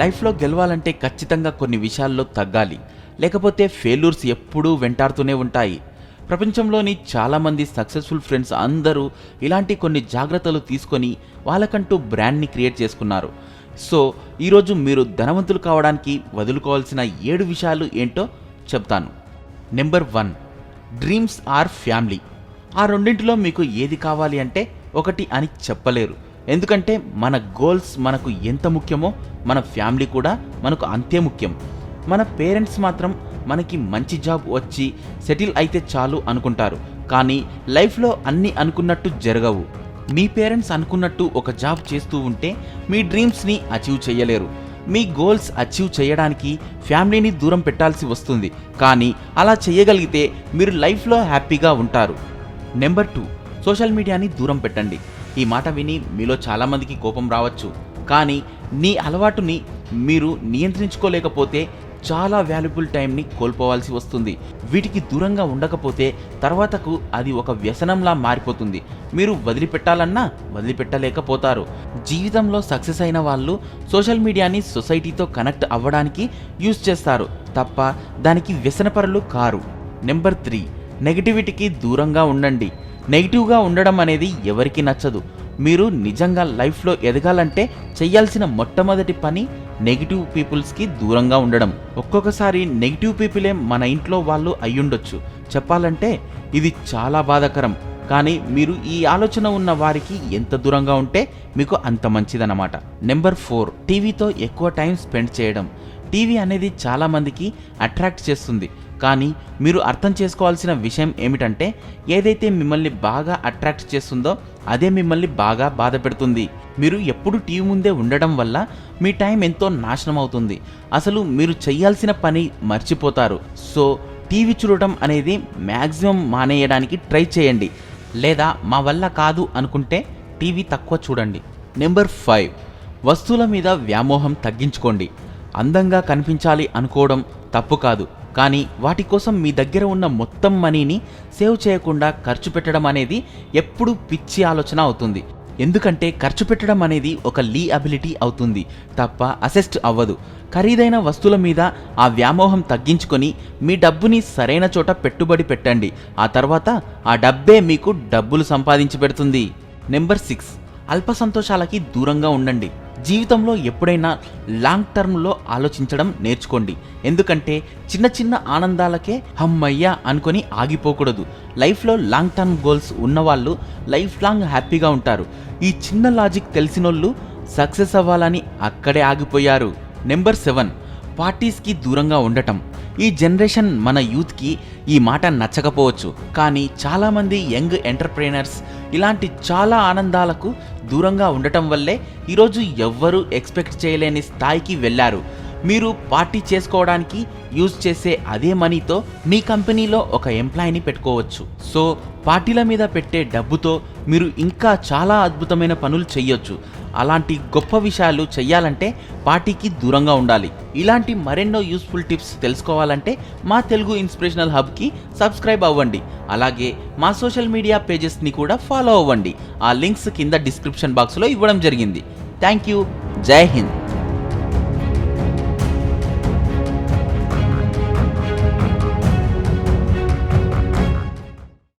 లైఫ్లో గెలవాలంటే ఖచ్చితంగా కొన్ని విషయాల్లో తగ్గాలి, లేకపోతే ఫెయిల్యూర్స్ ఎప్పుడూ వెంటాడుతూనే ఉంటాయి. ప్రపంచంలోని చాలామంది సక్సెస్ఫుల్ ఫ్రెండ్స్ అందరూ ఇలాంటి కొన్ని జాగ్రత్తలు తీసుకొని వాళ్ళకంటూ బ్రాండ్ని క్రియేట్ చేసుకున్నారు. సో ఈరోజు మీరు ధనవంతులు కావడానికి వదులుకోవాల్సిన 7 విషయాలు ఏంటో చెప్తాను. Number 1, dreams or family. ఆ రెండింటిలో మీకు ఏది కావాలి అంటే ఒకటి అని చెప్పలేరు. ఎందుకంటే మన గోల్స్ మనకు ఎంత ముఖ్యమో మన ఫ్యామిలీ కూడా మనకు అంతే ముఖ్యం. మన పేరెంట్స్ మాత్రం మనకి మంచి జాబ్ వచ్చి సెటిల్ అయితే చాలు అనుకుంటారు, కానీ లైఫ్లో అన్నీ అనుకున్నట్టు జరగవు. మీ పేరెంట్స్ అనుకున్నట్టు ఒక జాబ్ చేస్తూ ఉంటే మీ డ్రీమ్స్ని అచీవ్ చేయలేరు. మీ గోల్స్ అచీవ్ చేయడానికి ఫ్యామిలీని దూరం పెట్టాల్సి వస్తుంది, కానీ అలా చేయగలిగితే మీరు లైఫ్లో హ్యాపీగా ఉంటారు. నెంబర్ 2, సోషల్ మీడియాని దూరం పెట్టండి. ఈ మాట విని మీలో చాలామందికి కోపం రావచ్చు, కానీ నీ అలవాటుని మీరు నియంత్రించుకోలేకపోతే చాలా వాల్యుబుల్ టైంని కోల్పోవాల్సి వస్తుంది. వీటికి దూరంగా ఉండకపోతే తర్వాతకు అది ఒక వ్యసనంలా మారిపోతుంది. మీరు వదిలిపెట్టాలన్నా వదిలిపెట్టలేకపోతారు. జీవితంలో సక్సెస్ అయిన వాళ్ళు సోషల్ మీడియాని సొసైటీతో కనెక్ట్ అవ్వడానికి యూజ్ చేస్తారు తప్ప దానికి వ్యసనపరులు కారు. నెంబర్ 3, నెగిటివిటీకి దూరంగా ఉండండి. నెగిటివ్గా ఉండడం అనేది ఎవరికి నచ్చదు. మీరు నిజంగా లైఫ్లో ఎదగాలంటే చెయ్యాల్సిన మొట్టమొదటి పని నెగిటివ్ పీపుల్స్కి దూరంగా ఉండడం. ఒక్కొక్కసారి నెగిటివ్ పీపులే మన ఇంట్లో వాళ్ళు అయ్యుండొచ్చు. చెప్పాలంటే ఇది చాలా బాధాకరం, కానీ మీరు ఈ ఆలోచన ఉన్న వారికి ఎంత దూరంగా ఉంటే మీకు అంత మంచిదన్నమాట. నెంబర్ 4, టీవీతో ఎక్కువ టైం స్పెండ్ చేయడం. టీవీ అనేది చాలామందికి అట్రాక్ట్ చేస్తుంది, కానీ మీరు అర్థం చేసుకోవాల్సిన విషయం ఏమిటంటే ఏదైతే మిమ్మల్ని బాగా అట్రాక్ట్ చేస్తుందో అదే మిమ్మల్ని బాగా బాధ పెడుతుంది. మీరు ఎప్పుడు టీవీ ముందే ఉండడం వల్ల మీ టైం ఎంతో నాశనం అవుతుంది. అసలు మీరు చేయాల్సిన పని మర్చిపోతారు. సో టీవీ చూడటం అనేది మ్యాక్సిమం మానేయడానికి ట్రై చేయండి, లేదా మా వల్ల కాదు అనుకుంటే టీవీ తక్కువ చూడండి. నెంబర్ 5, వస్తువుల మీద వ్యామోహం తగ్గించుకోండి. అందంగా కనిపించాలి అనుకోవడం తప్పు కాదు, కానీ వాటి కోసం మీ దగ్గర ఉన్న మొత్తం మనీని సేవ్ చేయకుండా ఖర్చు పెట్టడం అనేది ఎప్పుడూ పిచ్చి ఆలోచన అవుతుంది. ఎందుకంటే ఖర్చు పెట్టడం అనేది ఒక లియబిలిటీ అవుతుంది తప్ప అసెస్ట్ అవ్వదు. ఖరీదైన వస్తువుల మీద ఆ వ్యామోహం తగ్గించుకొని మీ డబ్బుని సరైన చోట పెట్టుబడి పెట్టండి. ఆ తర్వాత ఆ డబ్బే మీకు డబ్బులు సంపాదించి పెడుతుంది. నెంబర్ 6, అల్ప సంతోషాలకి దూరంగా ఉండండి. జీవితంలో ఎప్పుడైనా లాంగ్ టర్మ్లో ఆలోచించడం నేర్చుకోండి. ఎందుకంటే చిన్న చిన్న ఆనందాలకే హమ్మయ్యా అనుకొని ఆగిపోకూడదు. లైఫ్లో లాంగ్ టర్మ్ గోల్స్ ఉన్నవాళ్ళు లైఫ్ లాంగ్ హ్యాపీగా ఉంటారు. ఈ చిన్న లాజిక్ తెలిసినోళ్ళు సక్సెస్ అవ్వాలని అక్కడే ఆగిపోయారు. నెంబర్ 7, పార్టీస్కి దూరంగా ఉండటం. ఈ జనరేషన్ మన యూత్కి ఈ మాట నచ్చకపోవచ్చు, కానీ చాలామంది యంగ్ ఎంటర్ప్రెనర్స్ ఇలాంటి చాలా ఆనందాలకు దూరంగా ఉండటం వల్లే ఈరోజు ఎవ్వరూ ఎక్స్పెక్ట్ చేయలేని స్థాయికి వెళ్ళారు. మీరు పార్టీ చేసుకోవడానికి యూజ్ చేసే అదే మనీతో మీ కంపెనీలో ఒక ఎంప్లాయీని పెట్టుకోవచ్చు. సో పార్టీల మీద పెట్టే డబ్బుతో మీరు ఇంకా చాలా అద్భుతమైన పనులు చెయ్యొచ్చు. అలాంటి గొప్ప విషయాలు చెయ్యాలంటే పార్టీకి దూరంగా ఉండాలి. ఇలాంటి మరెన్నో యూస్ఫుల్ టిప్స్ తెలుసుకోవాలంటే మా తెలుగు ఇన్స్పిరేషనల్ హబ్కి సబ్స్క్రైబ్ అవ్వండి. అలాగే మా సోషల్ మీడియా పేజెస్ని కూడా ఫాలో అవ్వండి. ఆ లింక్స్ కింద డిస్క్రిప్షన్ బాక్స్లో ఇవ్వడం జరిగింది. Thank you. జై హింద్.